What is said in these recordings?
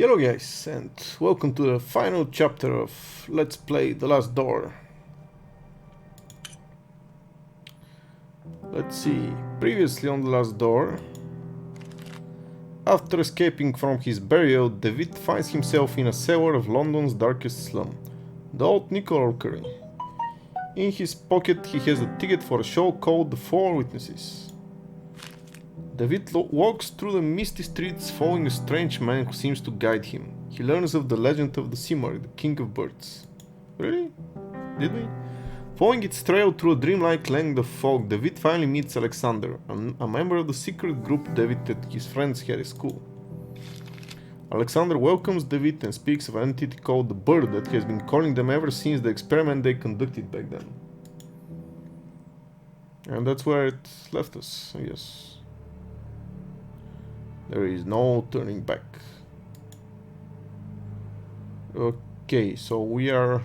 Hello guys, and welcome to the final chapter of Let's Play The Last Door. Let's see, previously on The Last Door, after escaping from his burial, David finds himself in a cellar of London's darkest slum, the Old Nickel. In his pocket he has a ticket for a show called The Four Witnesses. David walks through the misty streets following a strange man who seems to guide him. He learns of the legend of the Simmer, the king of birds. Really? Did we? Following its trail through a dreamlike land of fog, David finally meets Alexander, a member of the secret group David and his friends had at school. Alexander welcomes David and speaks of an entity called the Bird that has been calling them ever since the experiment they conducted back then. And that's where it left us, I guess. There is no turning back. Okay, so we are...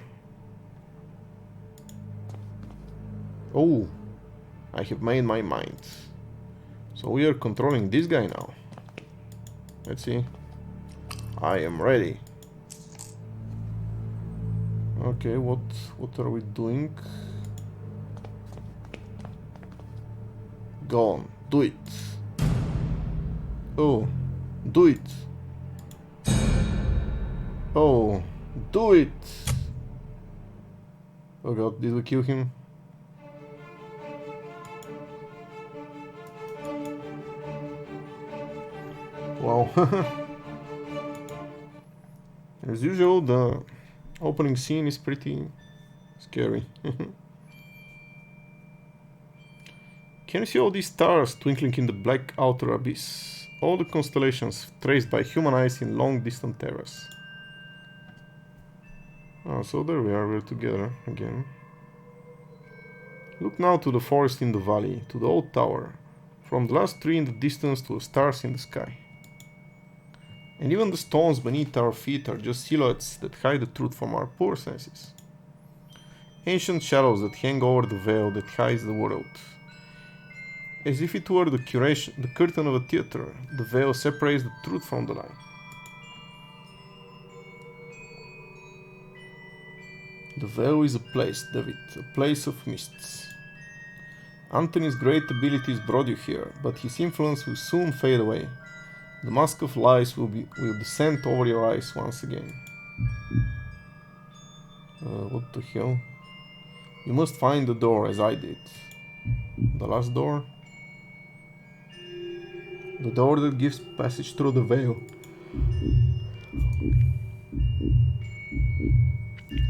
Oh, I have made my mind. So we are controlling this guy now. Let's see. I am ready. Okay, what are we doing? Go on, do it. Oh, do it. Oh, do it. Oh god, did we kill him? Wow. As usual, the opening scene is pretty scary. Can you see all these stars twinkling in the black outer abyss? All the constellations traced by human eyes in long distant eras. Oh, so there we are, we're together again. Look now to the forest in the valley, to the old tower, from the last tree in the distance to the stars in the sky. And even the stones beneath our feet are just silhouettes that hide the truth from our poor senses. Ancient shadows that hang over the veil that hides the world. As if it were the curtain of a theater, the veil separates the truth from the lie. The veil is a place, David, a place of mists. Anthony's great abilities brought you here, but his influence will soon fade away. The mask of lies will descend over your eyes once again. What the hell? You must find the door as I did. The last door? The door that gives passage through the veil.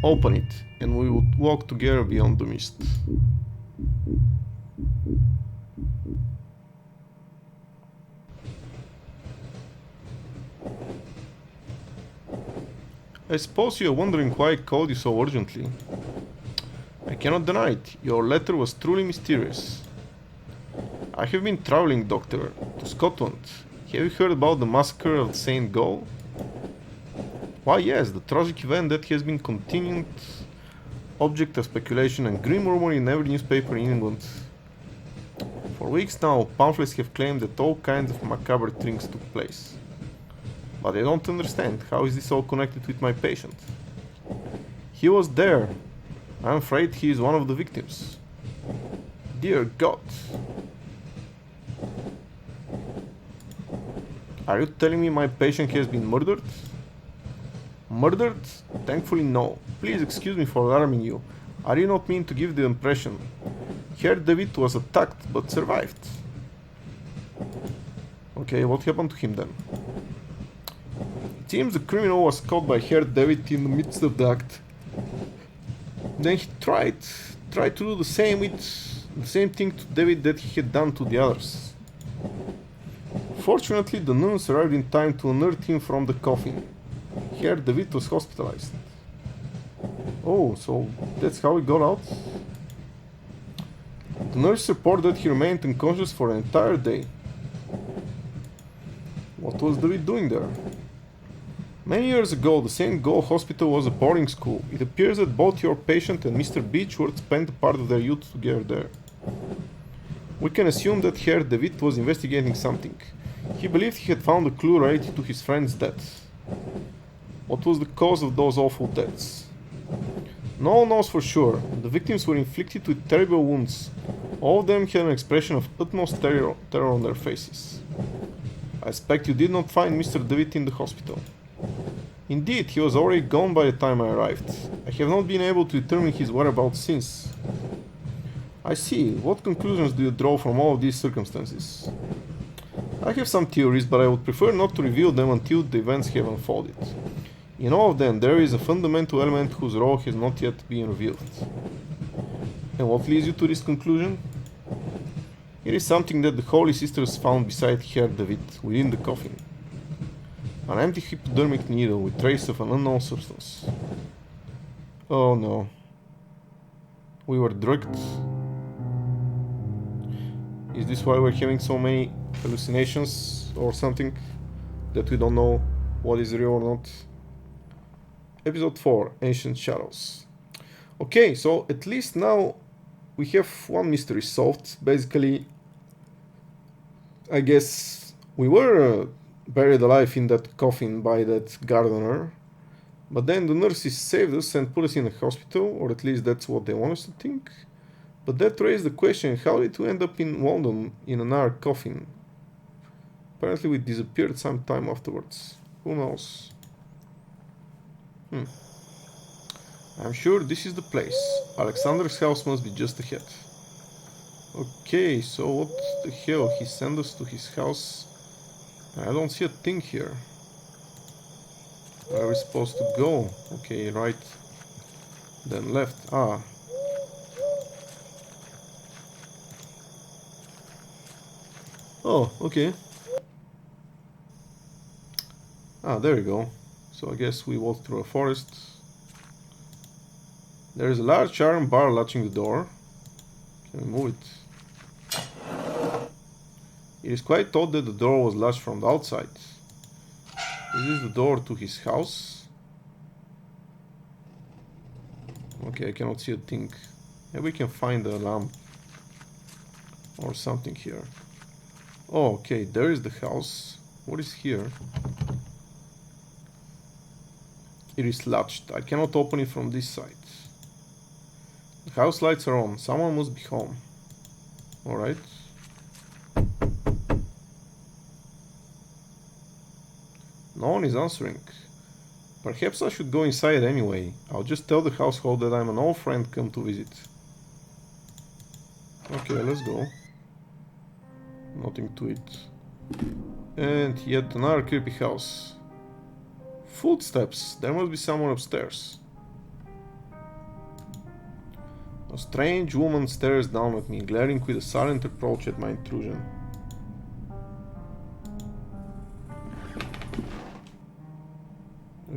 Open it, and we will walk together beyond the mist. I suppose you are wondering why I called you so urgently. I cannot deny it, your letter was truly mysterious. I have been traveling, Doctor, to Scotland. Have you heard about the massacre of St. Gall? Why yes, the tragic event that has been continued object of speculation and grim rumor in every newspaper in England. For weeks now, pamphlets have claimed that all kinds of macabre things took place. But I don't understand, how is this all connected with my patient? He was there. I'm afraid he is one of the victims. Dear God. Are you telling me my patient has been murdered? Murdered? Thankfully no. Please excuse me for alarming you. I did not mean to give the impression. Herr David was attacked but survived. Okay, what happened to him then? It seems the criminal was caught by Herr David in the midst of the act. Then he tried to do the same thing to David that he had done to the others. Fortunately, the nuns arrived in time to unearth him from the coffin. Herr David was hospitalized. Oh, so that's how he got out? The nurse reported that he remained unconscious for an entire day. What was David doing there? Many years ago, the St. Gall Hospital was a boarding school. It appears that both your patient and Mr. Beechworth spent a part of their youth together there. We can assume that Herr David was investigating something. He believed he had found a clue related to his friend's death. What was the cause of those awful deaths? No one knows for sure. The victims were inflicted with terrible wounds. All of them had an expression of utmost terror on their faces. I expect you did not find Mr. David in the hospital. Indeed, he was already gone by the time I arrived. I have not been able to determine his whereabouts since. I see. What conclusions do you draw from all of these circumstances? I have some theories, but I would prefer not to reveal them until the events have unfolded. In all of them, there is a fundamental element whose role has not yet been revealed. And what leads you to this conclusion? It is something that the Holy Sisters found beside Herr David, within the coffin. An empty hypodermic needle with trace of an unknown substance. Oh no. We were drugged. Is this why we're having so many hallucinations or something? That we don't know what is real or not? Episode 4, Ancient Shadows. Okay, so at least now we have one mystery solved. Basically, I guess we were buried alive in that coffin by that gardener, but then the nurses saved us and put us in a hospital, or at least that's what they want us to think. But that raised the question, how did we end up in London in another coffin? Apparently we disappeared some time afterwards. Who knows? I'm sure this is the place. Alexander's house must be just ahead. Okay, so what the hell? He sent us to his house. I don't see a thing here. Where are we supposed to go? Okay, right. Then left. Ah. Oh, okay. Ah, there we go. So I guess we walked through a forest. There is a large iron bar latching the door. Can we move it? It is quite odd that the door was latched from the outside. Is this the door to his house? Okay, I cannot see a thing. Maybe we can find a lamp or something here. Oh, okay, there is the house. What is here? It is latched. I cannot open it from this side. The house lights are on. Someone must be home. Alright. No one is answering. Perhaps I should go inside anyway. I'll just tell the household that I'm an old friend come to visit. Okay, let's go. Nothing to it. And yet another creepy house. Footsteps. There must be someone upstairs. A strange woman stares down at me, glaring with a silent approach at my intrusion.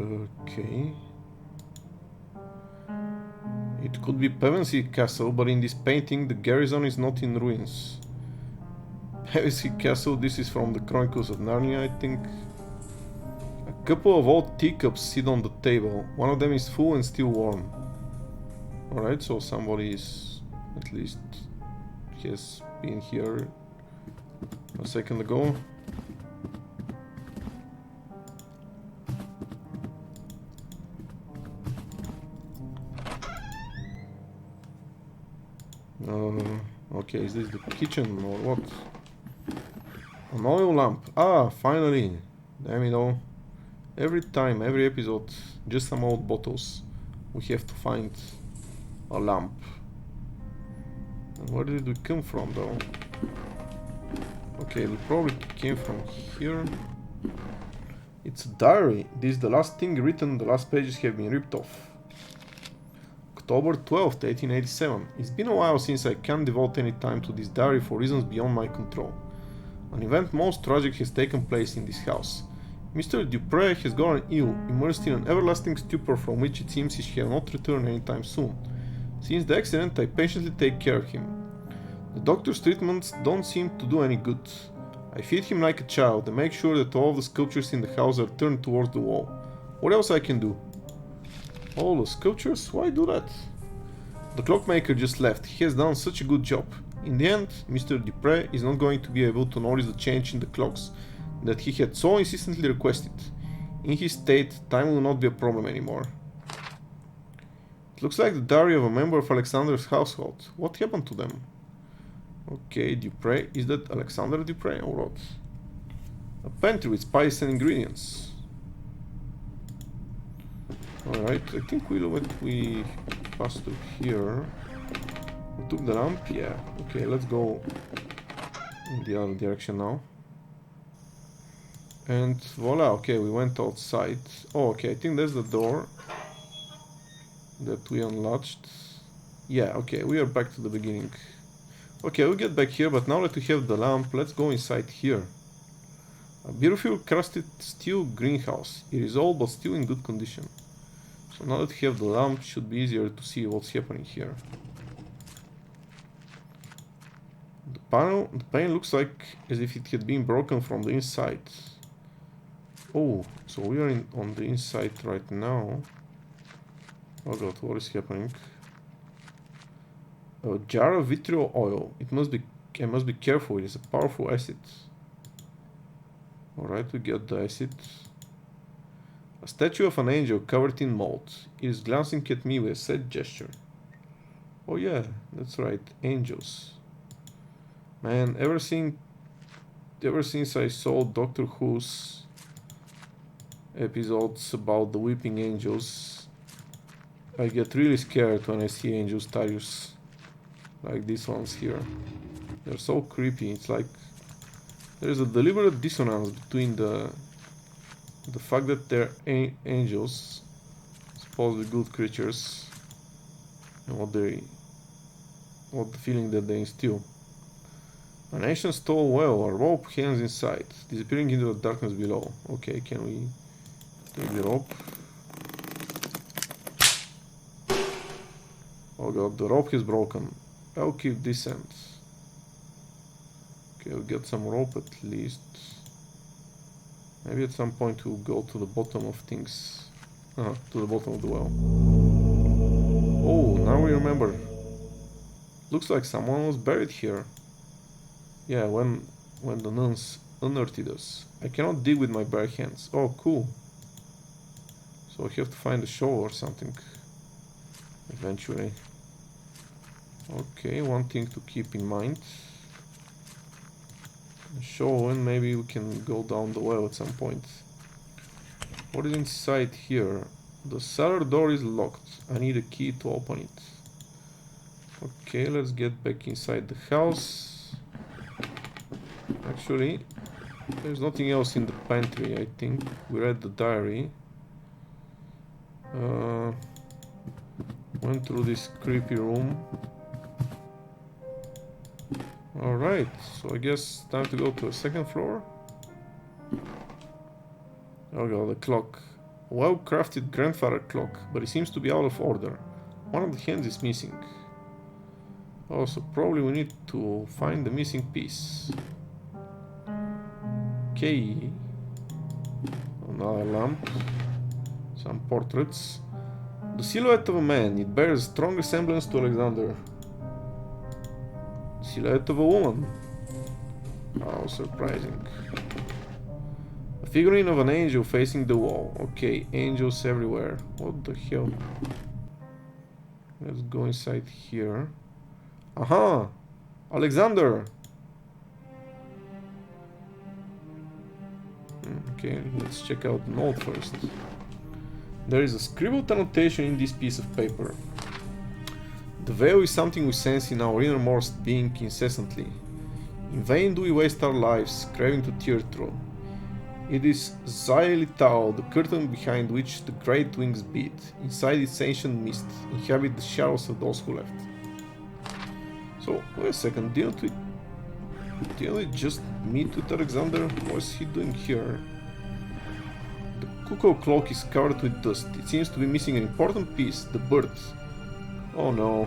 Okay. It could be Pevensey Castle, but in this painting the garrison is not in ruins. Pevensey Castle, this is from the Chronicles of Narnia, I think. A couple of old teacups sit on the table. One of them is full and still warm. Alright, so somebody is, at least, has been here a second ago. Okay, is this the kitchen or what? An oil lamp. Ah, finally. Damn it all. Every time, every episode, just some old bottles. We have to find a lamp. And where did we come from though? Okay, we probably came from here. It's a diary. This is the last thing written, the last pages have been ripped off. October 12th, 1887. It's been a while since I can't devote any time to this diary for reasons beyond my control. An event most tragic has taken place in this house. Mr. Dupre has gotten ill, immersed in an everlasting stupor from which it seems he shall not return anytime soon. Since the accident, I patiently take care of him. The doctor's treatments don't seem to do any good. I feed him like a child and make sure that all of the sculptures in the house are turned towards the wall. What else I can do? All the sculptures? Why do that? The clockmaker just left. He has done such a good job. In the end, Mr. Dupre is not going to be able to notice the change in the clocks that he had so insistently requested. In his state, time will not be a problem anymore. It looks like the diary of a member of Alexander's household. What happened to them? Okay, Dupre. Is that Alexander Dupre or what? A pantry with spices and ingredients. Alright, I think we passed through here. We took the lamp, yeah. Okay, let's go in the other direction now. And voila, okay, we went outside. Oh, okay, I think that's the door that we unlatched. Yeah, okay, we are back to the beginning. Okay, we'll get back here, but now that we have the lamp, let's go inside here. A beautiful crusted steel greenhouse. It is old but still in good condition. So now that we have the lamp, it should be easier to see what's happening here. The pane looks like as if it had been broken from the inside. Oh, so we are on the inside right now. Oh god, what is happening? A jar of vitriol oil. I must be careful, it is a powerful acid. Alright, we got the acid. A statue of an angel covered in mold. It is glancing at me with a sad gesture. Oh yeah, that's right, angels. Man, ever since I saw Doctor Who's episodes about the weeping angels, I get really scared when I see angel statues like these ones here. They're so creepy. It's like there's a deliberate dissonance between the fact that they're angels, supposedly good creatures, and what the feeling that they instill. An ancient stone well, a rope hangs inside, disappearing into the darkness below. Okay, can we take the rope? Oh god, the rope is broken. I'll keep this end. Okay, we'll get some rope at least. Maybe at some point we'll go to the bottom of things. To the bottom of the well. Oh, now we remember. Looks like someone was buried here. Yeah, when the nuns unearthed us. I cannot dig with my bare hands. Oh, cool. So I have to find a shovel or something. Eventually. Okay, one thing to keep in mind. A shovel, and maybe we can go down the well at some point. What is inside here? The cellar door is locked. I need a key to open it. Okay, let's get back inside the house. Actually, there's nothing else in the pantry, I think. We read the diary. Went through this creepy room. Alright, so I guess time to go to the second floor. Oh god, the clock. Well-crafted grandfather clock, but it seems to be out of order. One of the hands is missing. Also, probably we need to find the missing piece. Okay. Another lamp. Some portraits. The silhouette of a man. It bears a strong resemblance to Alexander. Silhouette of a woman. How surprising. A figurine of an angel facing the wall. Okay, angels everywhere. What the hell? Let's go inside here. Aha! Alexander! Okay, let's check out the note first. There is a scribbled annotation in this piece of paper. The veil is something we sense in our innermost being incessantly. In vain do we waste our lives, craving to tear through. It is Xylitao, the curtain behind which the great wings beat. Inside its ancient mist, inhabit the shadows of those who left. So, wait a second, didn't we just meet with Alexander? What is he doing here? The cuckoo clock is covered with dust. It seems to be missing an important piece, the bird. Oh no.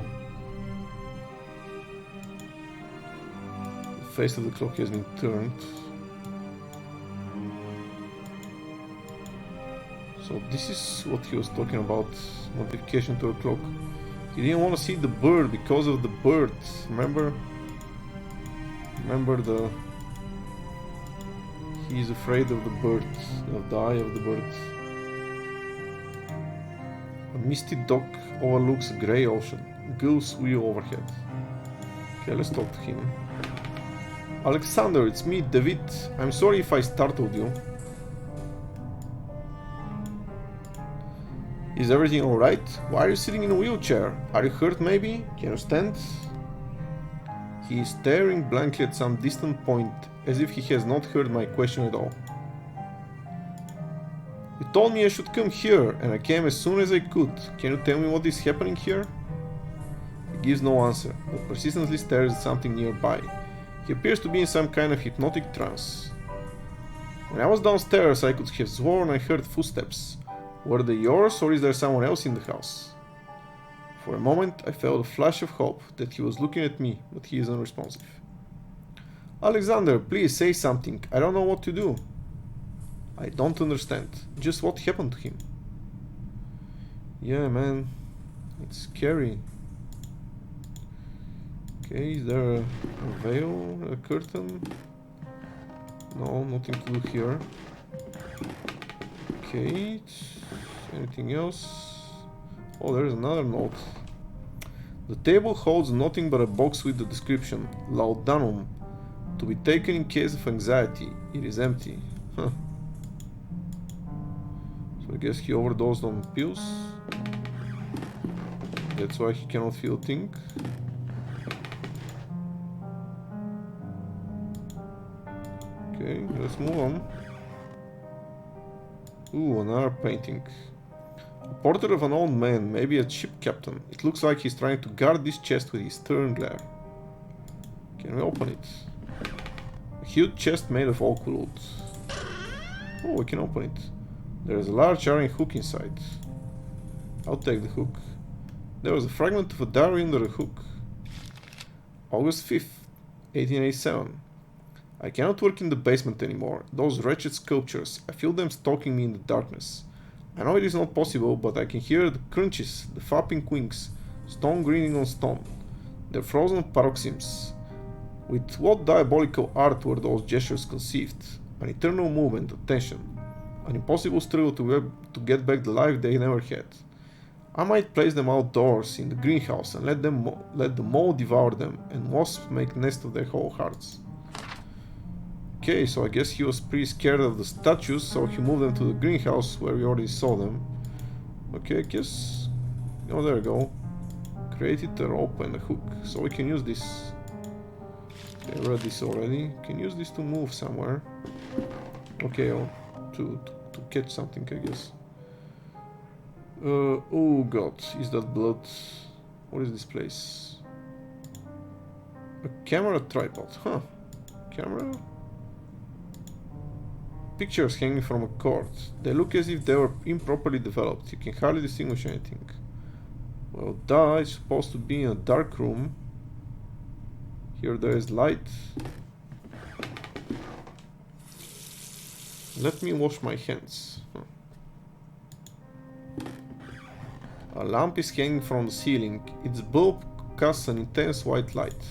The face of the clock has been turned. So this is what he was talking about, modification to a clock. He didn't want to see the bird because of the bird, remember? He is afraid of the bird, of the eye of the bird. A misty dock overlooks a grey ocean. Gulls wheel overhead. Okay, let's talk to him. Alexander, it's me, David. I'm sorry if I startled you. Is everything alright? Why are you sitting in a wheelchair? Are you hurt maybe? Can you stand? He is staring blankly at some distant point, as if he has not heard my question at all. You told me I should come here, and I came as soon as I could. Can you tell me what is happening here? He gives no answer, but persistently stares at something nearby. He appears to be in some kind of hypnotic trance. When I was downstairs, I could have sworn I heard footsteps. Were they yours, or is there someone else in the house? For a moment, I felt a flash of hope that he was looking at me, but he is unresponsive. Alexander, please say something. I don't know what to do. I don't understand. Just what happened to him? Yeah, man. It's scary. Okay, is there a veil, a curtain? No, nothing to do here. Okay, anything else? Oh, there's another note. The table holds nothing but a box with the description, Laudanum, to be taken in case of anxiety. It is empty. Huh. So I guess he overdosed on pills. That's why he cannot feel a thing. Okay, let's move on. Ooh, another painting. A portrait of an old man, maybe a ship captain. It looks like he's trying to guard this chest with his stern glare. Can we open it? A huge chest made of oak wood. Oh, we can open it. There is a large iron hook inside. I'll take the hook. There was a fragment of a diary under the hook. August 5th, 1887. I cannot work in the basement anymore. Those wretched sculptures, I feel them stalking me in the darkness. I know it is not possible, but I can hear the crunches, the flapping wings, stone grinding on stone, their frozen paroxysms. With what diabolical art were those gestures conceived? An eternal movement, a tension, an impossible struggle to get back the life they never had. I might place them outdoors in the greenhouse and let the mold devour them, and wasps make nests of their whole hearts. Okay, so I guess he was pretty scared of the statues, so he moved them to the greenhouse where we already saw them. Okay, I guess... Oh, there we go. Created a rope and a hook, so we can use this. Okay, I read this already. Can use this to move somewhere. Okay, to catch something, I guess. Oh god, is that blood? What is this place? A camera tripod, huh? Camera? Pictures hanging from a cord. They look as if they were improperly developed. You can hardly distinguish anything. Well, duh, it's supposed to be in a dark room. Here there is light. Let me wash my hands. Huh. A lamp is hanging from the ceiling. Its bulb casts an intense white light.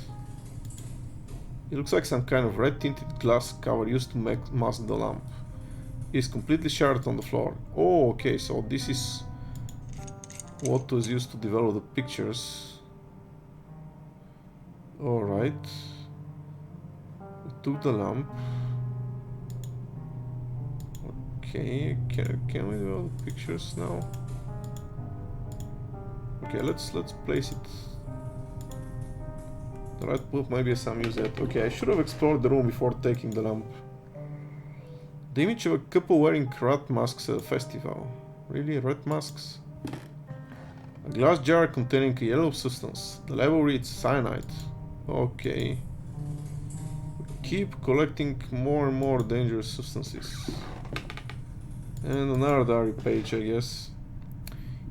It looks like some kind of red-tinted glass cover used to mask the lamp. It is completely shattered on the floor. Oh, okay, so this is what was used to develop the pictures. Alright. We took the lamp. Okay, can we develop the pictures now? Okay, let's place it. The red bulb maybe has some use at. Okay, I should have explored the room before taking the lamp. The image of a couple wearing rat masks at a festival. Really, rat masks? A glass jar containing a yellow substance. The label reads cyanide. Okay. Keep collecting more and more dangerous substances. And another diary page, I guess.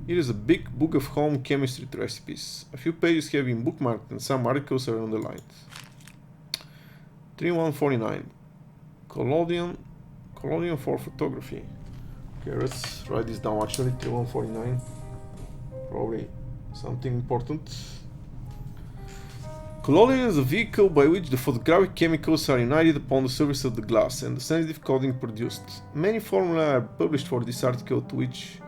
It is a big book of home chemistry recipes. A few pages have been bookmarked and some articles are underlined. 3149. Collodion for photography. Okay, let's write this down actually. 3149. Probably something important. Colloidal is a vehicle by which the photographic chemicals are united upon the surface of the glass and the sensitive coding produced. Many formulae are published for this article to which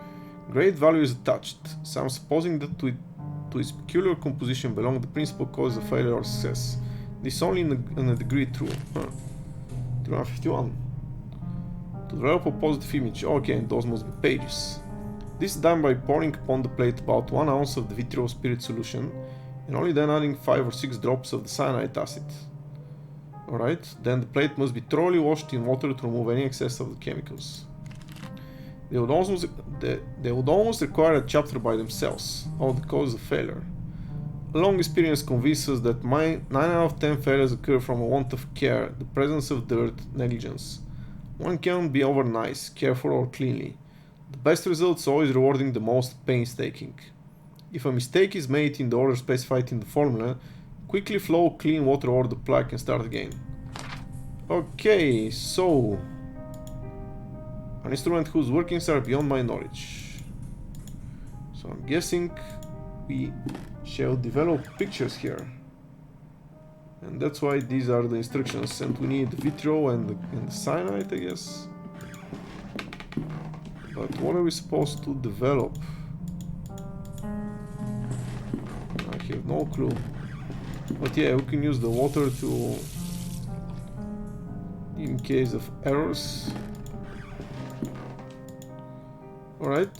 great value is attached, some supposing that to its peculiar composition belong the principal causes of failure or success. This is only in a degree true. 351. To develop a positive image. Okay, and those must be pages. This is done by pouring upon the plate about 1 ounce of the vitriol spirit solution and only then adding 5 or 6 drops of the cyanide acid. Alright, then the plate must be thoroughly washed in water to remove any excess of the chemicals. They would almost require a chapter by themselves, all the causes of failure. A long experience convinces us that 9 out of 10 failures occur from a want of care, the presence of dirt, negligence. One cannot be over nice, careful or cleanly. The best results always rewarding the most painstaking. If a mistake is made in the order specified in the formula, quickly flow clean water over the plaque and start again. Okay, so an instrument whose workings are beyond my knowledge. So I'm guessing we shall develop pictures here. And that's why these are the instructions, and we need vitriol and the cyanide, I guess. But what are we supposed to develop? I have no clue. But yeah, we can use the water to, in case of errors. Alright,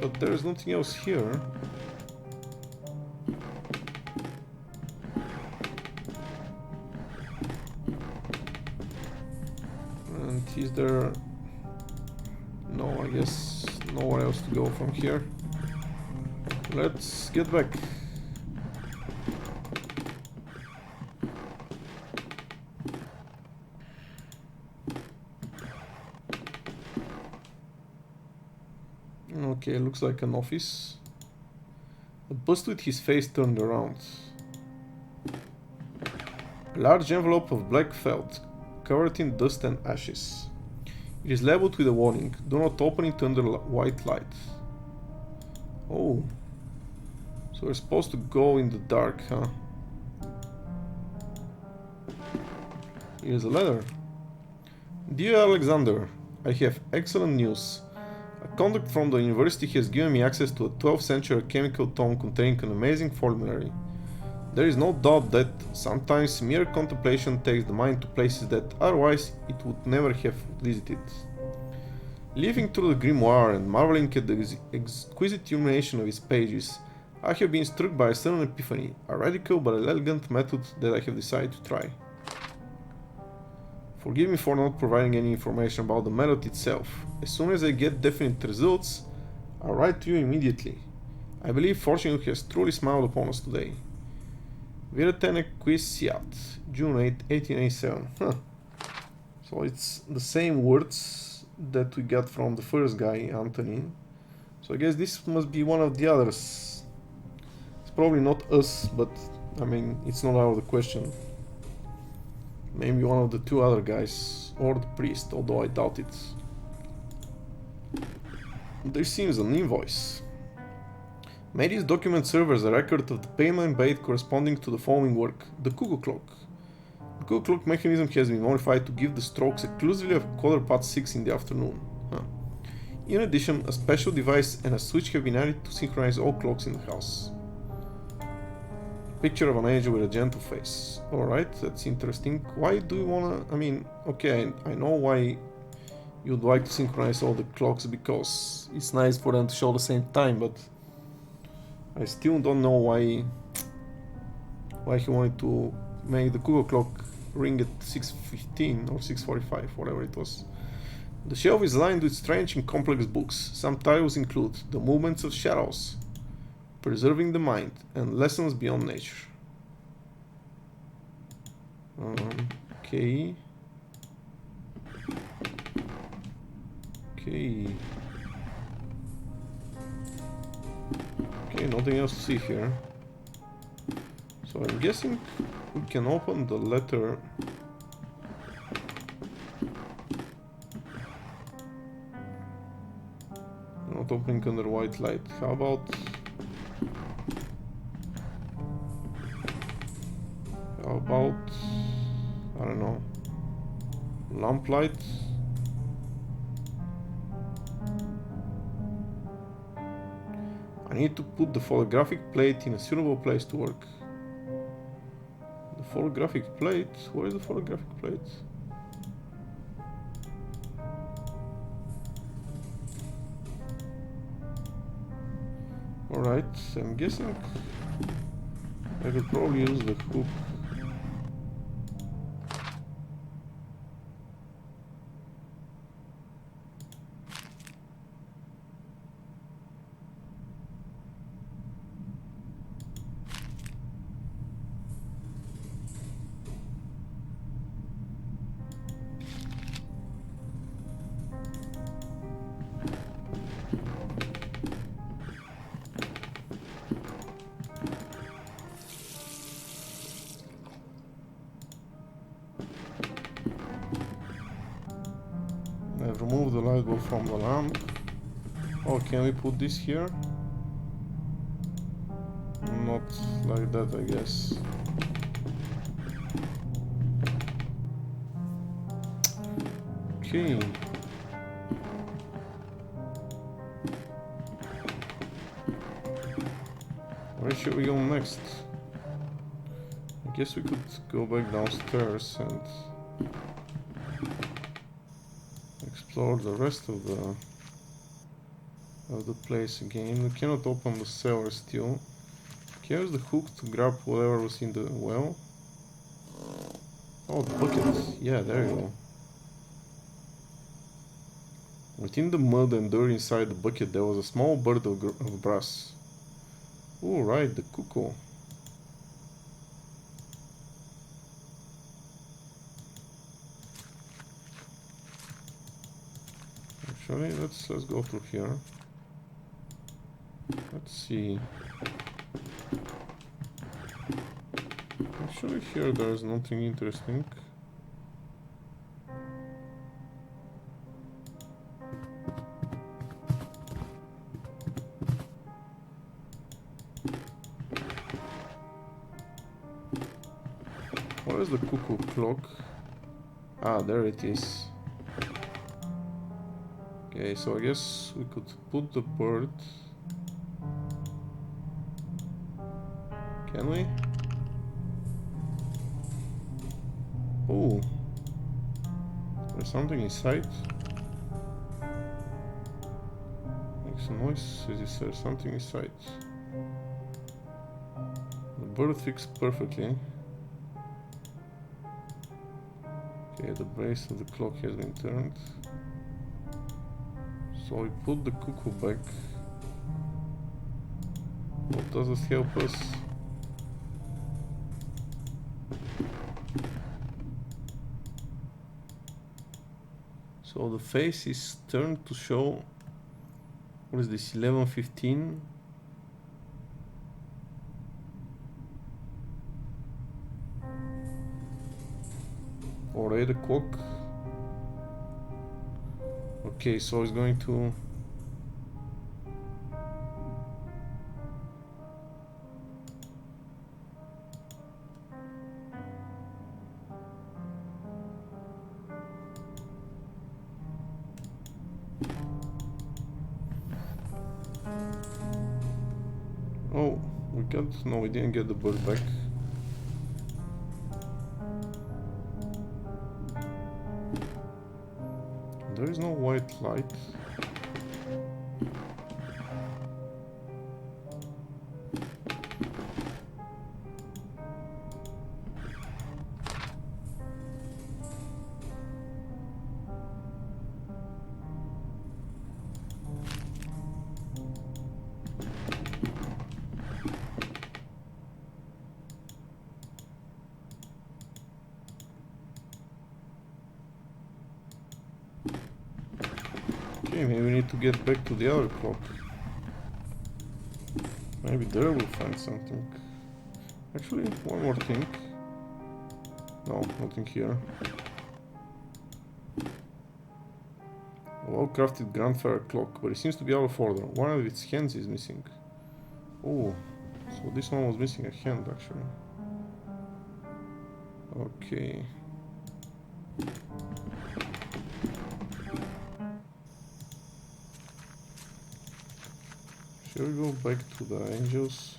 but there's nothing else here. And is there... No, I guess nowhere else to go from here. Let's get back. Okay, looks like an office. A bust with his face turned around. A large envelope of black felt, covered in dust and ashes. It is labeled with a warning, do not open it under white light. Oh. So we're supposed to go in the dark, huh? Here's a letter. Dear Alexander, I have excellent news. A contact from the university has given me access to a 12th century chemical tome containing an amazing formulary. There is no doubt that sometimes mere contemplation takes the mind to places that otherwise it would never have visited. Leafing through the grimoire and marveling at the exquisite illumination of its pages, I have been struck by a sudden epiphany, a radical but elegant method that I have decided to try. Forgive me for not providing any information about the method itself. As soon as I get definite results, I'll write to you immediately. I believe fortune has truly smiled upon us today. Viretene Quisiat, June 8, 1887. Huh. So it's the same words that we got from the first guy, Anthony. So I guess this must be one of the others. It's probably not us, but I mean, it's not out of the question. Maybe one of the 2 other guys, or the priest, although I doubt it. There seems an invoice. May this document serve as a record of the payment paid corresponding to the following work: the cuckoo clock. The cuckoo clock mechanism has been modified to give the strokes exclusively at 6:15 in the afternoon. In addition, a special device and a switch have been added to synchronize all clocks in the house. Picture of an angel with a gentle face. Alright, that's interesting. Why do you wanna... I mean, okay, I know why you'd like to synchronize all the clocks, because it's nice for them to show the same time, but I still don't know why he wanted to make the cuckoo clock ring at 6:15 or 6:45, whatever it was. The shelf is lined with strange and complex books. Some titles include The Movements of Shadows, Preserving the Mind, and Lessons Beyond Nature. Okay. Okay, nothing else to see here. So I'm guessing we can open the letter. Not opening under white light. How about... about, I don't know, lamplight? I need to put the photographic plate in a suitable place to work. The photographic plate? Where is the photographic plate? Alright, I'm guessing I could probably use the hook. I've removed the light bulb from the lamp. Oh, can we put this here? Not like that, I guess. Okay. Where should we go next? I guess we could go back downstairs and explore the rest of the place again. We cannot open the cellar still. Can I use the hook to grab whatever was in the well? Oh, the bucket. Yeah, there you go. Within the mud and dirt inside the bucket there was a small bird of brass. Oh, right, the cuckoo. Actually, let's go through here. Let's see. Actually, here there's nothing interesting. Where is the cuckoo clock? Ah, there it is. Okay, so I guess we could put the bird. Can we? Oh, there's something inside. Makes a noise as if there's something inside. The bird fixed perfectly. Okay, the brace of the clock has been turned. So we put the cuckoo back. What does this help us? So the face is turned to show, what is this, 11:15? Or 8 o'clock? Okay, so it's going to... Oh, we got... No, we didn't get the bird back. There is no white light. Okay, maybe we need to get back to the other clock. Maybe there we'll find something. Actually, one more thing. No, nothing here. A well-crafted grandfather clock, but it seems to be out of order. One of its hands is missing. Oh, so this one was missing a hand, actually. Okay. Shall we go back to the angels?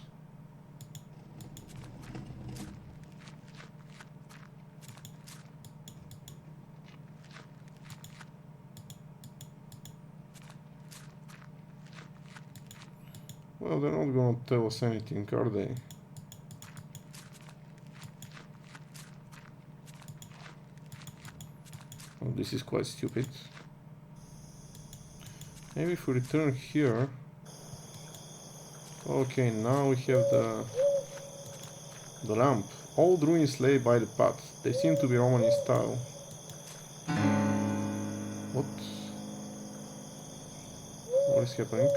Well, they're not gonna tell us anything, are they? Oh, this is quite stupid. Maybe if we return here... Okay, now we have the lamp. Old ruins lay by the path. They seem to be Roman in style. What? What is happening?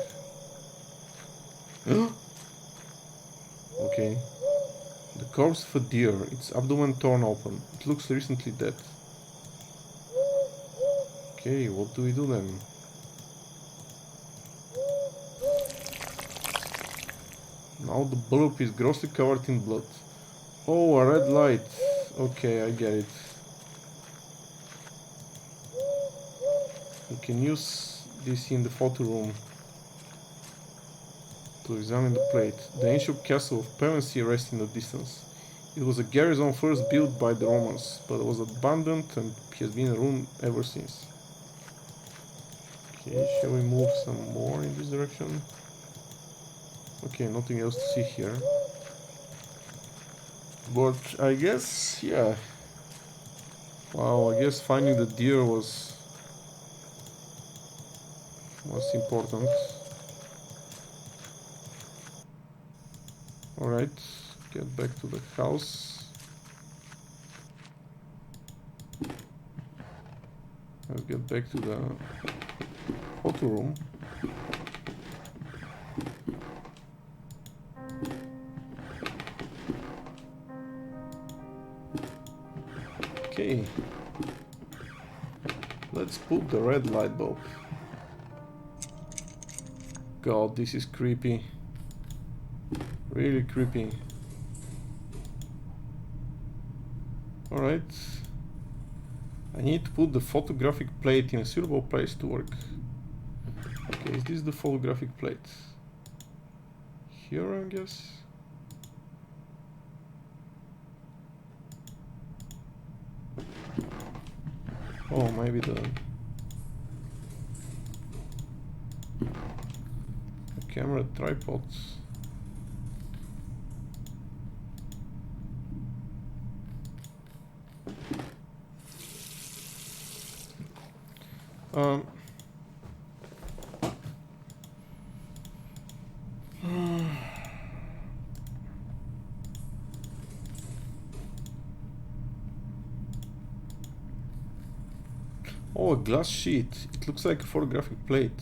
Okay. The corpse of a deer, its abdomen torn open. It looks recently dead. Okay, what do we do then? Now the bulb is grossly covered in blood. Oh, a red light. Okay, I get it. We can use this in the photo room to examine the plate. The ancient castle of Pevensey rests in the distance. It was a garrison first built by the Romans, but was abandoned and has been ruined ever since. Okay, shall we move some more in this direction? Okay, nothing else to see here. But I guess, yeah. Wow, I guess finding the deer was important. Alright, get back to the house. Let's get back to the photo room. Okay. Let's put the red light bulb. God, this is creepy. Really creepy. Alright. I need to put the photographic plate in a suitable place to work. Okay, is this the photographic plate? Here, I guess? Oh, maybe the camera tripod. Oh, a glass sheet. It looks like a photographic plate.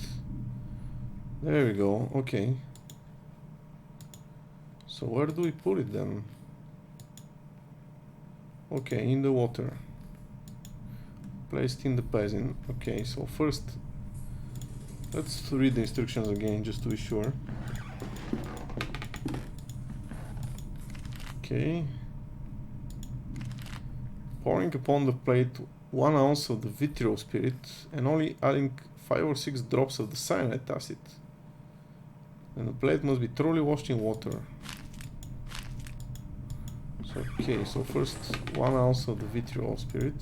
There we go. Okay. So where do we put it then? Okay, in the water. Placed in the basin. Okay, so first let's read the instructions again just to be sure. Okay. Pouring upon the plate 1 ounce of the vitriol spirit and only adding 5 or 6 drops of the cyanide acid. And the plate must be thoroughly washed in water. So, okay, so first 1 ounce of the vitriol spirit.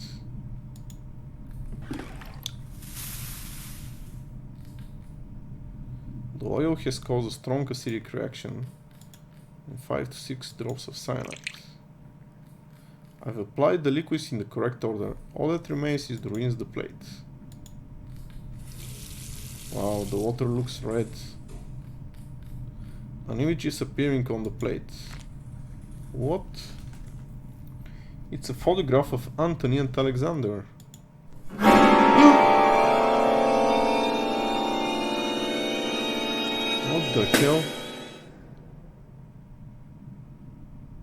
The oil has caused a strong acidic reaction and 5 to 6 drops of cyanide. I've applied the liquids in the correct order. All that remains is to rinse the plate. Wow, the water looks red. An image is appearing on the plate. What? It's a photograph of Antony and Alexander. What the hell?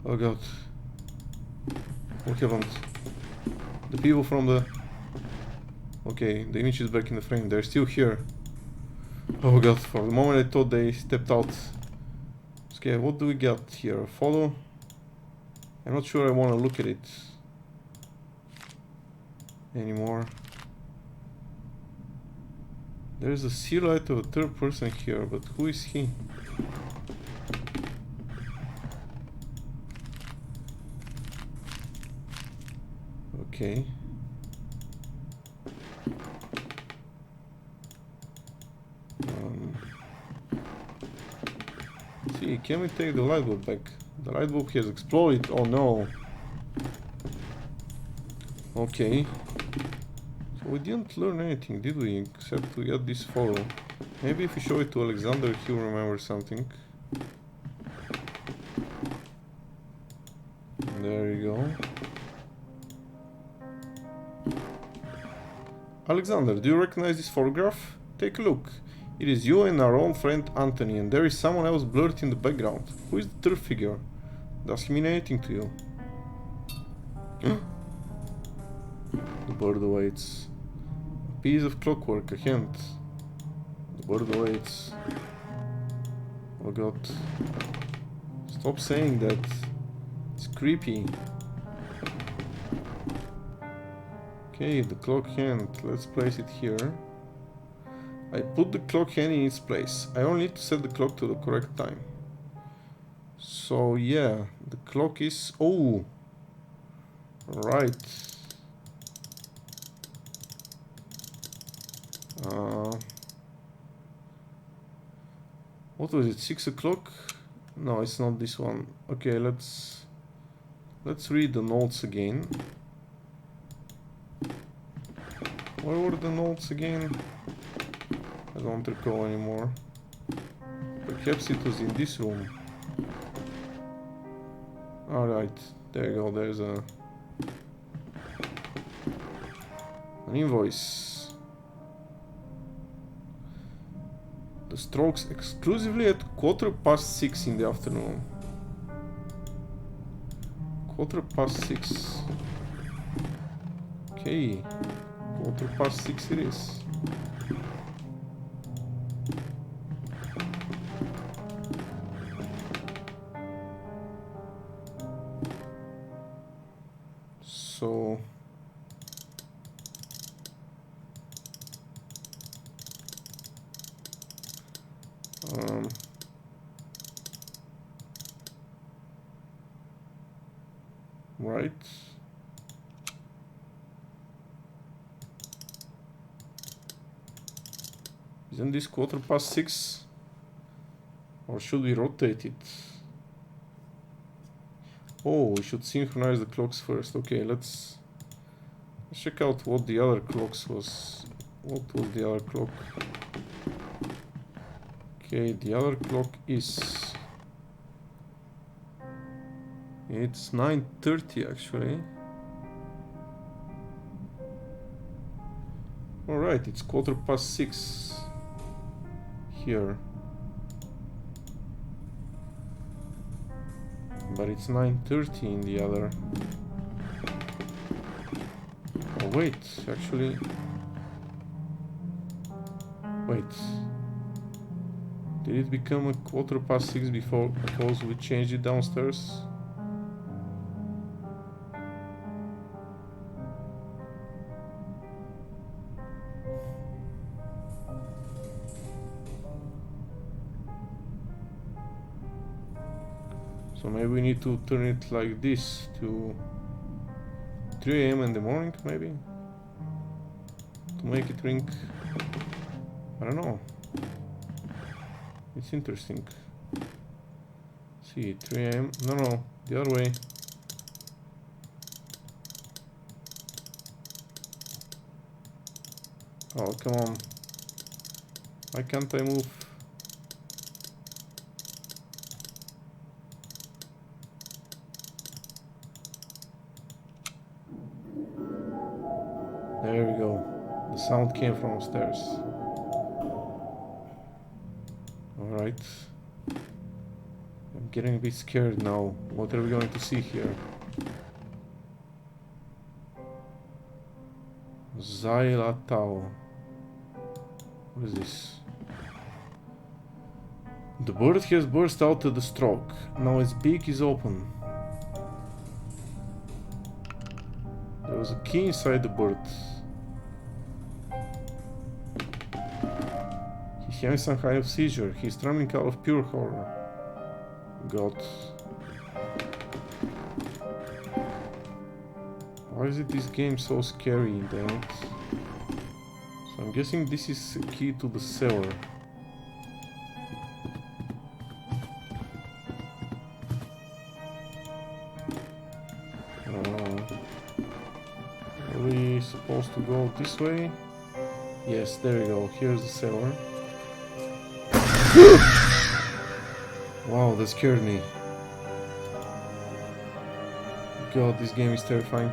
Oh god. What happened? The people from the... Okay, the image is back in the frame. They're still here. Oh god, for the moment I thought they stepped out. Okay, what do we got here? A photo? I'm not sure I want to look at it. anymore. There's a silhouette of a third person here, but who is he? Okay. See, can we take the light bulb back? The light bulb has exploded. Oh no. Okay. So we didn't learn anything, did we? Except we got this photo. Maybe if we show it to Alexander, he'll remember something. There you go. Alexander, do you recognize this photograph? Take a look. It is you and our old friend Anthony, and there is someone else blurred in the background. Who is the third figure? Does he mean anything to you? The bird awaits. A piece of clockwork, a hint. The bird awaits. Oh god. Stop saying that. It's creepy. Okay, the clock hand. Let's place it here. I put the clock hand in its place. I only need to set the clock to the correct time. So yeah, the clock is... Oh! Right. What was it? 6 o'clock? No, it's not this one. Okay, let's read the notes again. Where were the notes again? I don't recall anymore. Perhaps it was in this room. Alright, there you go, there's an invoice. The strokes exclusively at 6:15 in the afternoon. 6:15. Okay, 6:15 it is. So right. Isn't this 6:15? Or should we rotate it? Oh, we should synchronize the clocks first. Okay, let's check out what the other clocks was. What was the other clock? Okay, the other clock is... It's 9:30 actually. Alright, it's 6:15 here. But it's 9:30 in the other. Oh wait, actually... Wait. Did it become a 6:15 before because we changed it downstairs? So maybe we need to turn it like this to 3 AM in the morning, maybe? To make it ring. I don't know. It's interesting. See, 3 AM. No, the other way. Oh, come on. Why can't I move? There we go. The sound came from upstairs. Alright. I'm getting a bit scared now. What are we going to see here? Zailatao. What is this? The bird has burst out at the stroke. Now its beak is open. The There was a key inside the bird. He's having some kind of seizure. He's trembling out of pure horror. God. Why is it this game so scary in the end? So I'm guessing this is a key to the cellar. Are we supposed to go this way? Yes, there we go. Here's the cellar. Wow, that scared me. God, this game is terrifying.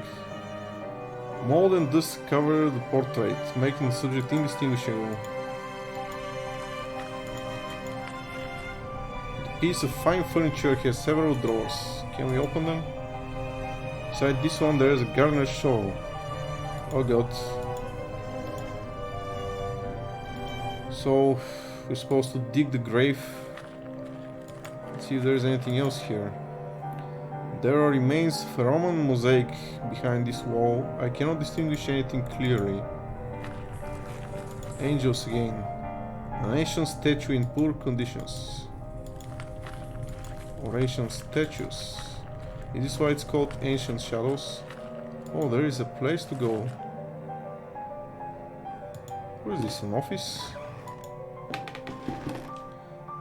Mold and dust cover the portrait, making the subject indistinguishable. The piece of fine furniture has several drawers. Can we open them? Beside this one there is a gardener's shovel. Oh god. So, we're supposed to dig the grave. Let's see if there's anything else here. There are remains of a Roman mosaic behind this wall. I cannot distinguish anything clearly. Angels again. An ancient statue in poor conditions. Or ancient statues. Is this why it's called Ancient Shadows? Oh, there is a place to go. What is this, an office?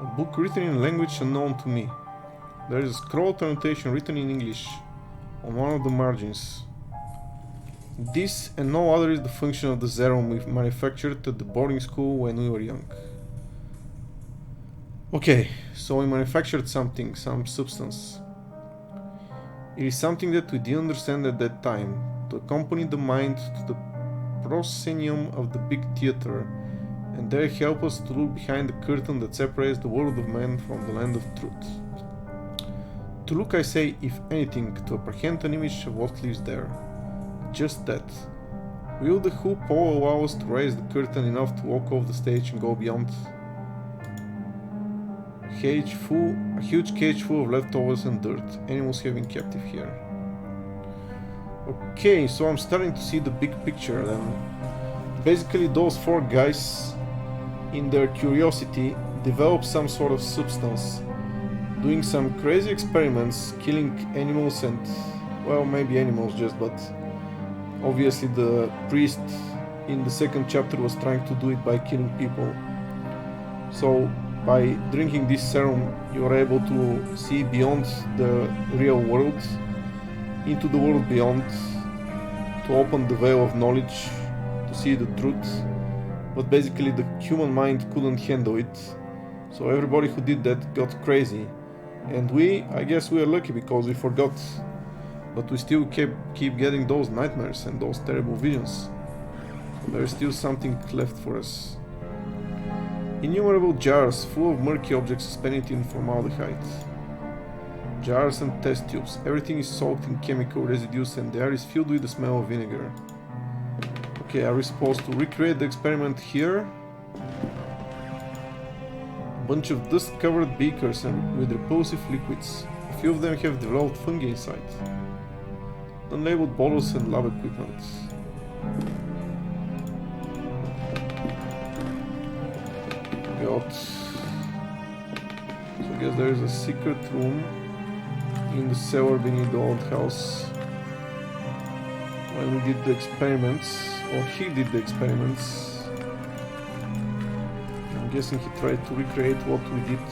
A book written in a language unknown to me. There is a scroll annotation written in English on one of the margins. This and no other is the function of the zero we manufactured at the boarding school when we were young. Okay, so we manufactured something, some substance. It is something that we didn't understand at that time, to accompany the mind to the proscenium of the big theater, and there help us to look behind the curtain that separates the world of man from the land of truth. To look, I say, if anything, to apprehend an image of what lives there. Just that. Will the hoop allow us to raise the curtain enough to walk off the stage and go beyond? A huge cage full of leftovers and dirt. Animals have been captive here. Okay, so I'm starting to see the big picture then. Basically, those four guys, in their curiosity, developed some sort of substance, doing some crazy experiments, killing animals and, well, maybe animals just, but obviously the priest in the second chapter was trying to do it by killing people. So by drinking this serum, you are able to see beyond the real world, into the world beyond, to open the veil of knowledge, to see the truth. But basically the human mind couldn't handle it, so everybody who did that got crazy. And I guess we are lucky because we forgot, but we still keep getting those nightmares and those terrible visions. So there is still something left for us. Innumerable jars full of murky objects suspended in formaldehyde. Jars and test tubes. Everything is soaked in chemical residues and the air is filled with the smell of vinegar. Okay, are we supposed to recreate the experiment here? A bunch of dust-covered beakers and with repulsive liquids. A few of them have developed fungi inside. Unlabeled bottles and lab equipment. God. So I guess there is a secret room in the cellar beneath the old house. When we did the experiments, or he did the experiments. I'm guessing he tried to recreate what we did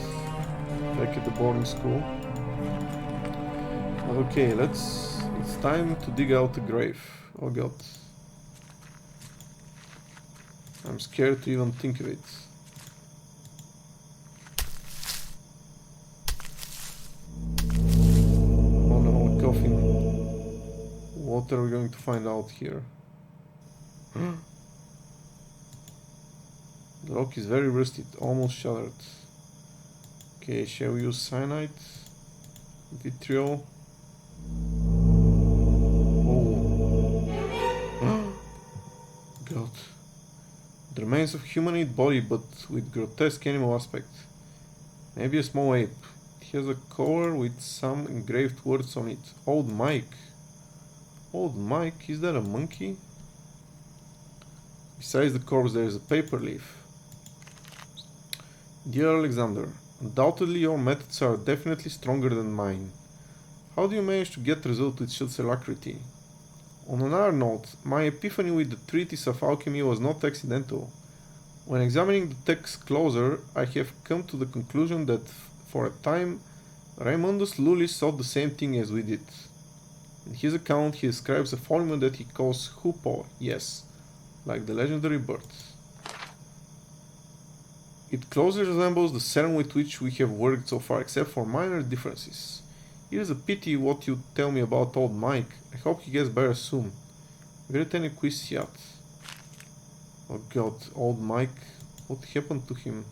back at the boarding school. But okay, it's time to dig out the grave. Oh god. I'm scared to even think of it. Oh no, a coffin. What are we going to find out here? The rock is very rusted, almost shattered. Okay, shall we use cyanide? Vitriol? Oh. God. The remains of humanoid body but with grotesque animal aspect. Maybe a small ape. It has a collar with some engraved words on it. Old Mike. Old Mike, is that a monkey? Besides the corpse there is a paper leaf. Dear Alexander, undoubtedly your methods are definitely stronger than mine. How do you manage to get results with such alacrity? On another note, my epiphany with the treatise of alchemy was not accidental. When examining the text closer, I have come to the conclusion that for a time Raymondus Lullis thought the same thing as we did. In his account he describes a formula that he calls hupo, yes, like the legendary bird. It closely resembles the serum with which we have worked so far, except for minor differences. It is a pity what you tell me about old Mike. I hope he gets better soon. Veritene quisiat. Oh god, old Mike. What happened to him?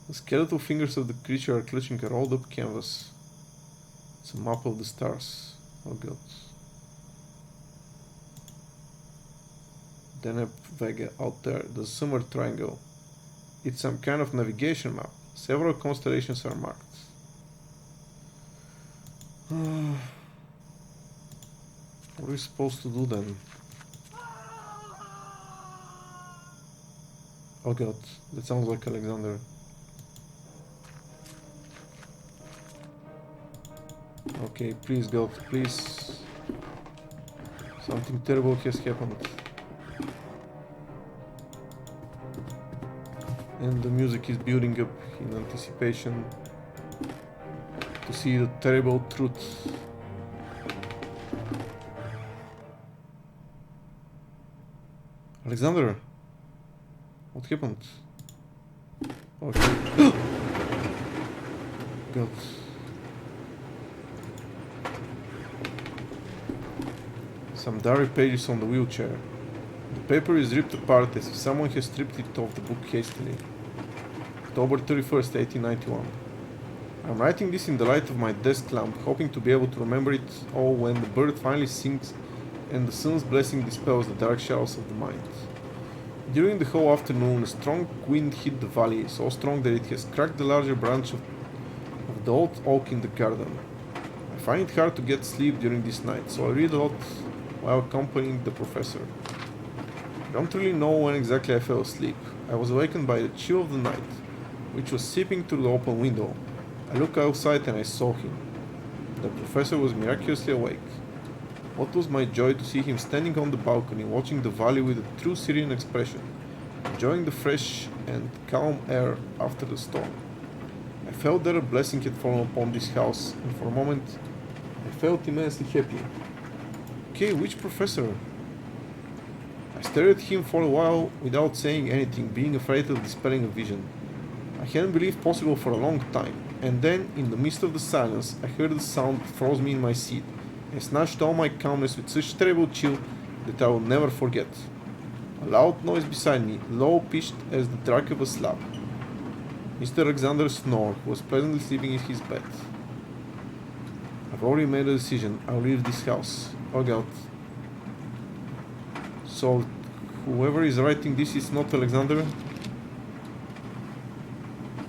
The skeletal fingers of the creature are clutching a rolled up canvas. It's a map of the stars. Oh god. Deneb Vega out there, the Summer Triangle. It's some kind of navigation map. Several constellations are marked. What are we supposed to do then? Oh god, that sounds like Alexander. Okay, please god, please. Something terrible has happened. And the music is building up in anticipation to see the terrible truth. Alexander! What happened? Okay. God. Some diary pages on the wheelchair. The paper is ripped apart as if someone has stripped it off the book hastily. October 31st, 1891. I'm writing this in the light of my desk lamp, hoping to be able to remember it all when the bird finally sings and the sun's blessing dispels the dark shadows of the mind. During the whole afternoon, a strong wind hit the valley, so strong that it has cracked the larger branch of the old oak in the garden. I find it hard to get sleep during this night, so I read a lot while accompanying the professor. I don't really know when exactly I fell asleep. I was awakened by the chill of the night, which was seeping through the open window. I looked outside and I saw him. The professor was miraculously awake. What was my joy to see him standing on the balcony, watching the valley with a true Syrian expression, enjoying the fresh and calm air after the storm. I felt that a blessing had fallen upon this house, and for a moment I felt immensely happy. Okay, which professor? I stared at him for a while without saying anything, being afraid of dispelling a vision. I hadn't believed possible for a long time, and then, in the midst of the silence, I heard a sound that froze me in my seat, and snatched all my calmness with such terrible chill that I will never forget. A loud noise beside me, low-pitched as the track of a slab. Mr. Alexander snored, who was pleasantly sleeping in his bed. I've already made a decision. I'll leave this house. Oh god. So, whoever is writing this is not Alexander?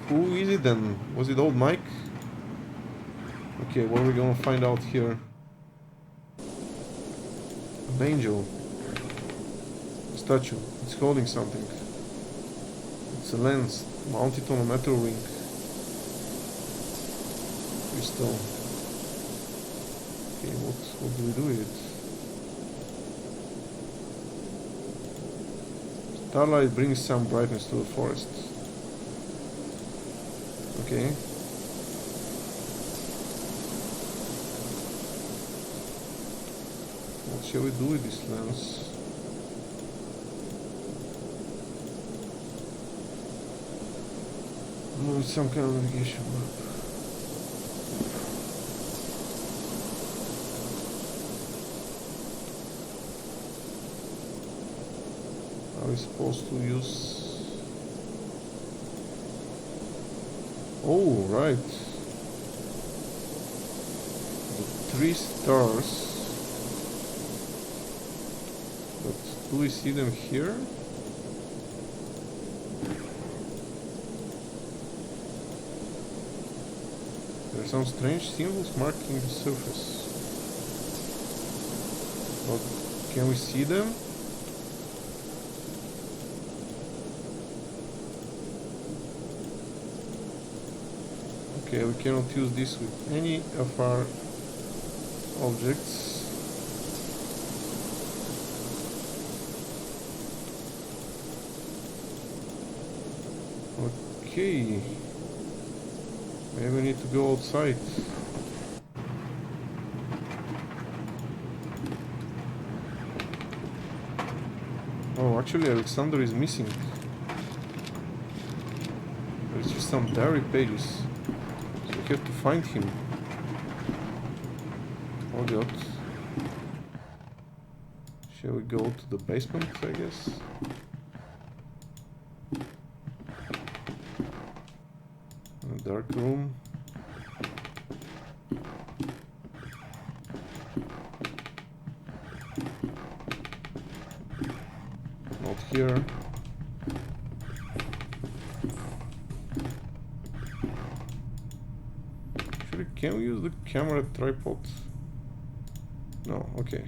Who is it then? Was it old Mike? Okay, what are we gonna find out here? An angel. A statue. It's holding something. It's a lens mounted on a metal ring. Crystal. Okay, what do we do with it? Starlight brings some brightness to the forest. Okay. What shall we do with this lens? Oh, it's some kind of navigation map. Are we supposed to use... Oh, right. The 3 stars. But do we see them here? There are some strange symbols marking the surface. Can we see them? Okay, we cannot use this with any of our objects. Okay. Maybe we need to go outside. Oh, actually Alexander is missing. There's just some diary pages. So we have to find him. Oh god. Shall we go to the basement, I guess? A dark room. Not here. Actually, can we use the camera tripod? No, okay.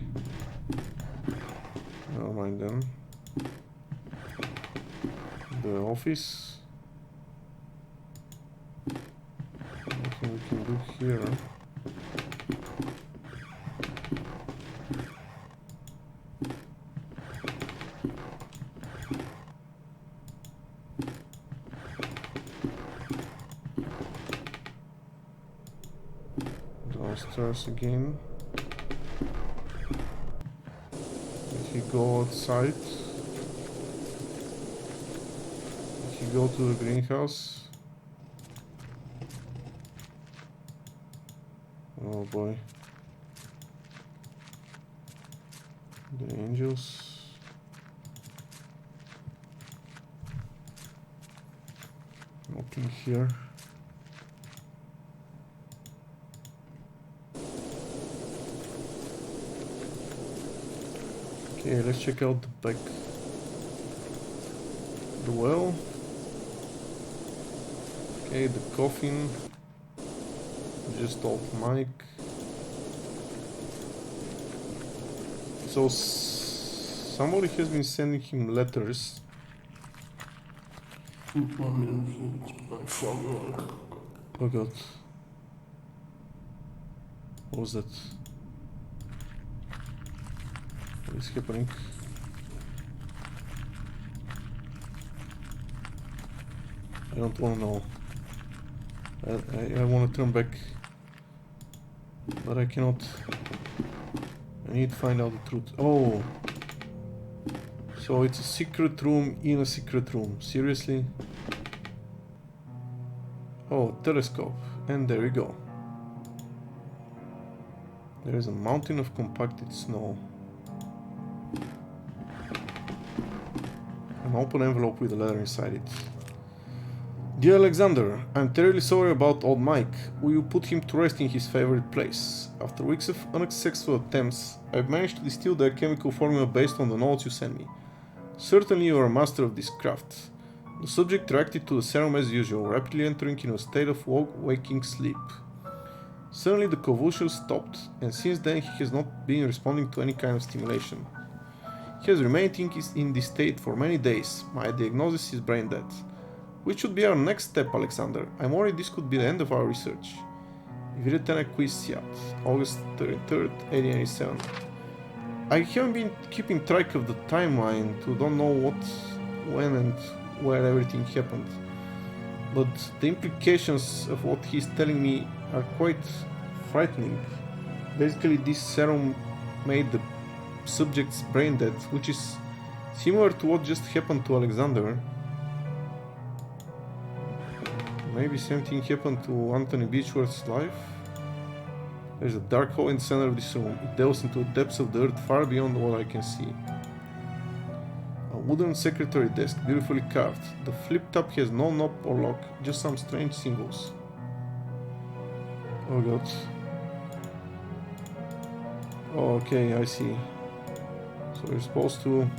Never mind then. The office. Nothing we can do here. Downstairs again. If you go outside, if you go to the greenhouse. Oh boy. The angels. Nothing here. Okay, let's check out the back. The well. Okay, the coffin. Just old Mike. So somebody has been sending him letters. Oh god. What was that? What is happening? I don't want to know. I want to turn back. But I cannot. I need to find out the truth. Oh! So it's a secret room in a secret room. Seriously? Oh, telescope. And there we go. There is a mountain of compacted snow. An open envelope with a letter inside it. Dear Alexander, I'm terribly sorry about old Mike. Will you put him to rest in his favorite place? After weeks of unsuccessful attempts, I've managed to distill the chemical formula based on the notes you sent me. Certainly you are a master of this craft. The subject reacted to the serum as usual, rapidly entering into a state of waking sleep. Suddenly the convulsions stopped, and since then he has not been responding to any kind of stimulation. He has remained in this state for many days. My diagnosis is brain dead. Which should be our next step, Alexander? I'm worried this could be the end of our research. Viretana Quisiat, August 33rd, 1887. I haven't been keeping track of the timeline to don't know what, when and where everything happened. But the implications of what he's telling me are quite frightening. Basically, this serum made the subject's brain dead, which is similar to what just happened to Alexander. Maybe same thing happened to Anthony Beechworth's life. There's a dark hole in the center of this room. It delves into the depths of the earth far beyond what I can see. A wooden secretary desk, beautifully carved. The flip top has no knob or lock, just some strange symbols. Oh god. Oh, okay, I see. So you're supposed to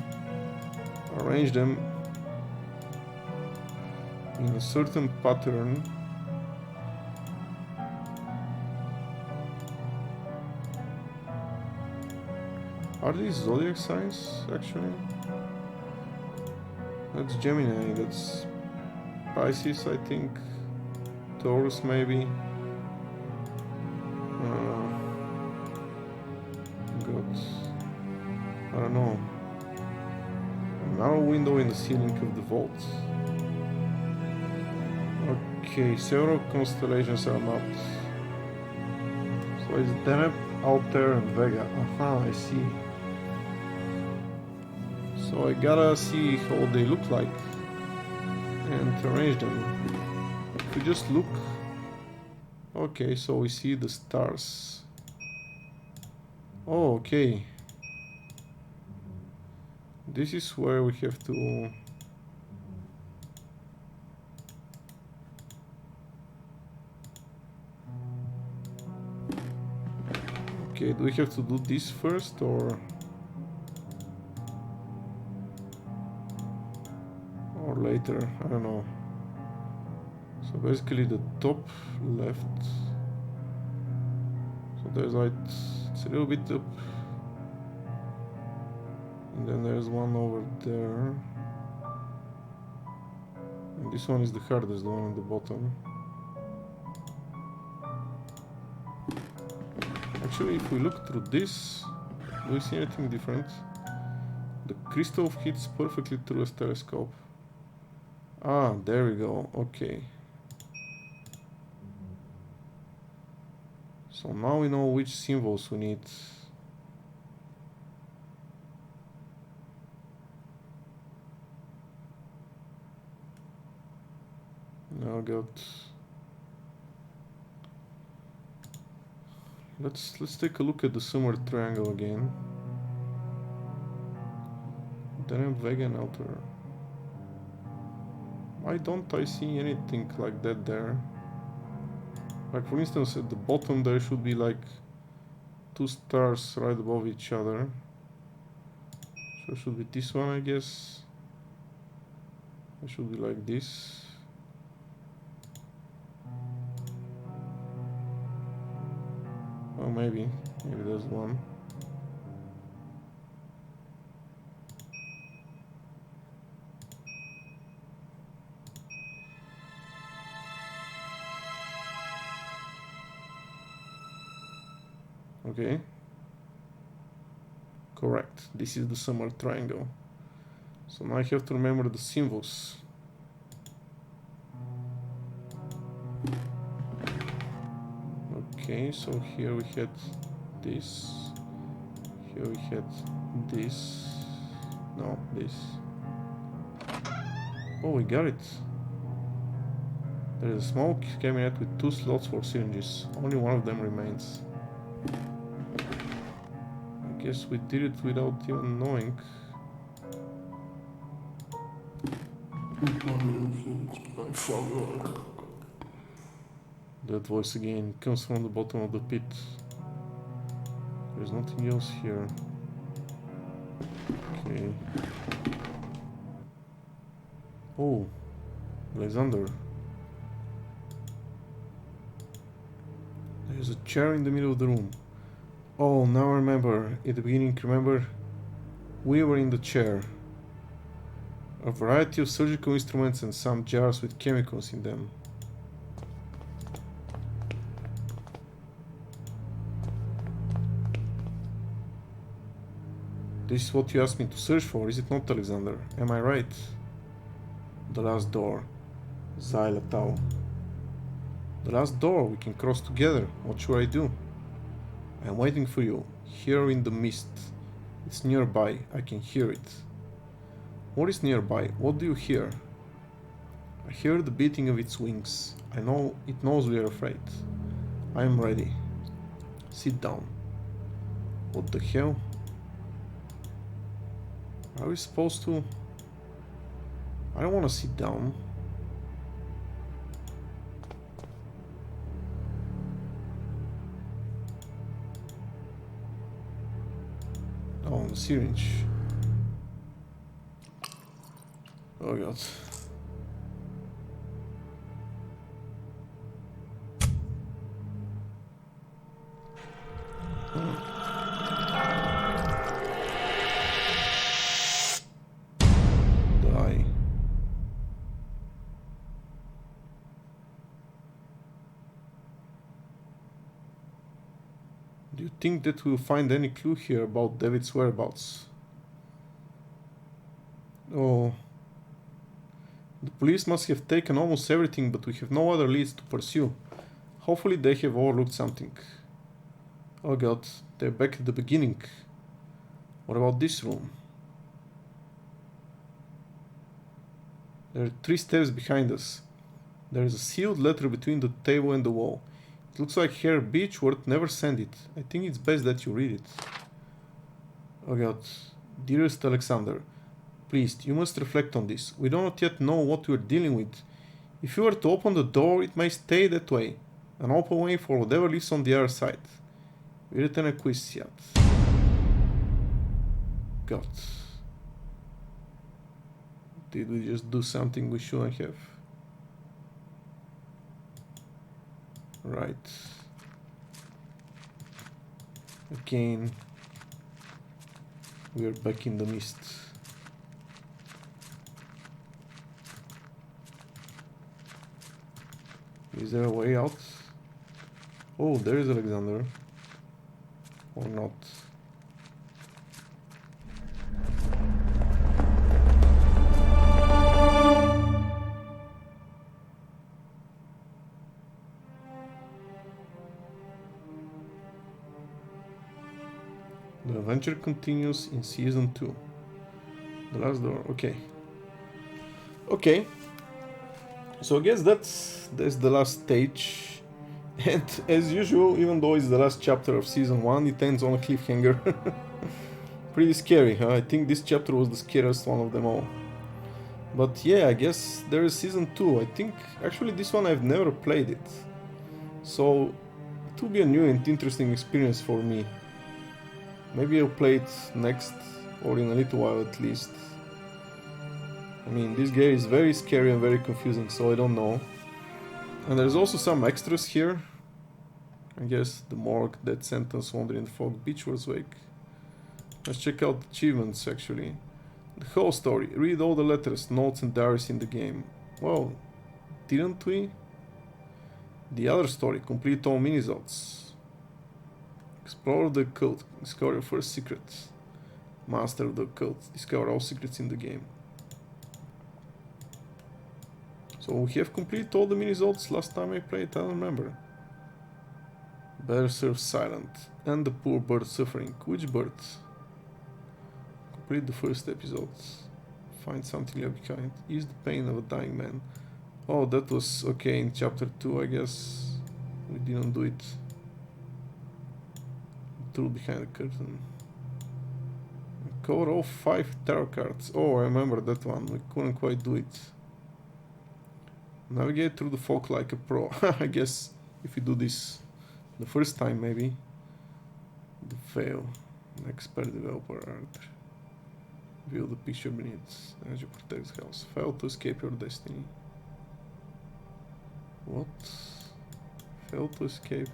arrange them in a certain pattern. Are these zodiac signs, actually? That's Gemini, that's Pisces, I think. Taurus, maybe. Got... I don't know. A narrow window in the ceiling of the vault. Okay, several constellations are mapped. So it's Deneb, Altair, and Vega. Aha, I see. So I gotta see how they look like and arrange them. If we just look... Okay, so we see the stars. Oh, okay. This is where we have to... Okay, do we have to do this first or later? I don't know. So basically the top left. So there's like, it's a little bit up. And then there's one over there. And this one is the hardest, the one at the bottom. Actually, if we look through this, do we see anything different? The crystal hits perfectly through a telescope. Ah, there we go. Okay. So now we know which symbols we need. Now I got... Let's take a look at the summer triangle again. Then Vega and Altair. Why don't I see anything like that there? Like for instance at the bottom there should be like two stars right above each other. So it should be this one, I guess. It should be like this. Oh, maybe there's one. Okay. Correct. This is the summer triangle. So now I have to remember the symbols. Okay, so here we had this. Here we had this. No, this. Oh, we got it. There is a small cabinet with 2 slots for syringes. Only one of them remains. I guess we did it without even knowing. That voice again comes from the bottom of the pit. There's nothing else here. Okay. Oh, Alexander. There's a chair in the middle of the room. Oh, now I remember. At the beginning, remember? We were in the chair. A variety of surgical instruments and some jars with chemicals in them. This is what you asked me to search for, is it not, Alexander? Am I right? The last door. Xylatau. The last door, we can cross together. What should I do? I am waiting for you, here in the mist. It's nearby, I can hear it. What is nearby? What do you hear? I hear the beating of its wings. I know it knows we are afraid. I am ready. Sit down. What the hell? Are we supposed to? I don't want to sit down. Oh, the syringe. Oh god. Do you think that we'll find any clue here about David's whereabouts? Oh. The police must have taken almost everything, but we have no other leads to pursue. Hopefully they have overlooked something. Oh god, they're back at the beginning. What about this room? There are 3 steps behind us. There is a sealed letter between the table and the wall. It looks like Herr Beechworth never sent it. I think it's best that you read it. Oh god. Dearest Alexander, please, you must reflect on this. We do not yet know what we are dealing with. If you were to open the door, it may stay that way. An open way for whatever lives on the other side. Written acquiescat. God. Did we just do something we shouldn't have? Right. Again. We are back in the mist. Is there a way out? Oh, there is Alexander. Or not. The adventure continues in season 2. The last door, okay. Okay. So I guess that's the last stage. And as usual, even though it's the last chapter of season 1, it ends on a cliffhanger. Pretty scary, huh? I think this chapter was the scariest one of them all. But yeah, I guess there is season 2. I think actually this one I've never played it. So it will be a new and interesting experience for me. Maybe I'll play it next, or in a little while at least. I mean, this game is very scary and very confusing, so I don't know. And there's also some extras here. I guess the morgue, death sentence, wandering in the fog, Beechworth's wake. Let's check out the achievements actually. The whole story. Read all the letters, notes and diaries in the game. Well, didn't we? The other story. Complete all minisodes. Explore the cult. Discover your first secrets. Master of the cult. Discover all secrets in the game. So we have completed all the minisodes last time I played, I don't remember. Better serve silent. And the poor bird suffering. Which bird? Complete the first episode. Find something left behind. Ease the pain of a dying man. Oh, that was okay in chapter 2, I guess. We didn't do it. Truth behind the curtain. Cover all 5 tarot cards. Oh, I remember that one. We couldn't quite do it. Navigate through the fog like a pro. I guess if you do this the first time, maybe. The fail. An expert developer art. View the picture beneath. Energy protects house. Fail to escape your destiny. What? Fail to escape.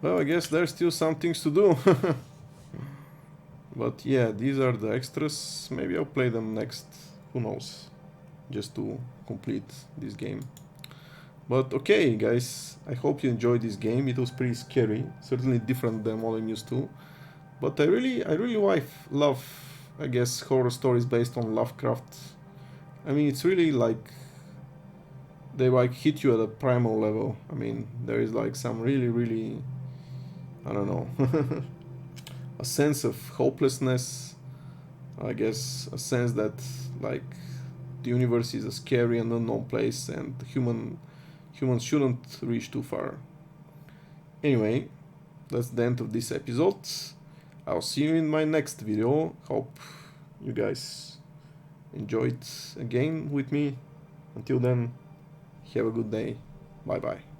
Well, I guess there's still some things to do. But yeah, these are the extras. Maybe I'll play them next. Who knows? Just to complete this game. But okay, guys, I hope you enjoyed this game. It was pretty scary, certainly different than what I'm used to. But I really love, I guess, horror stories based on Lovecraft. I mean, it's really like they like hit you at a primal level. I mean, there is like some really, I don't know, a sense of hopelessness. I guess a sense that like the universe is a scary and unknown place, and humans shouldn't reach too far. Anyway, that's the end of this episode. I'll see you in my next video. Hope you guys enjoyed again with me. Until then, have a good day. Bye bye.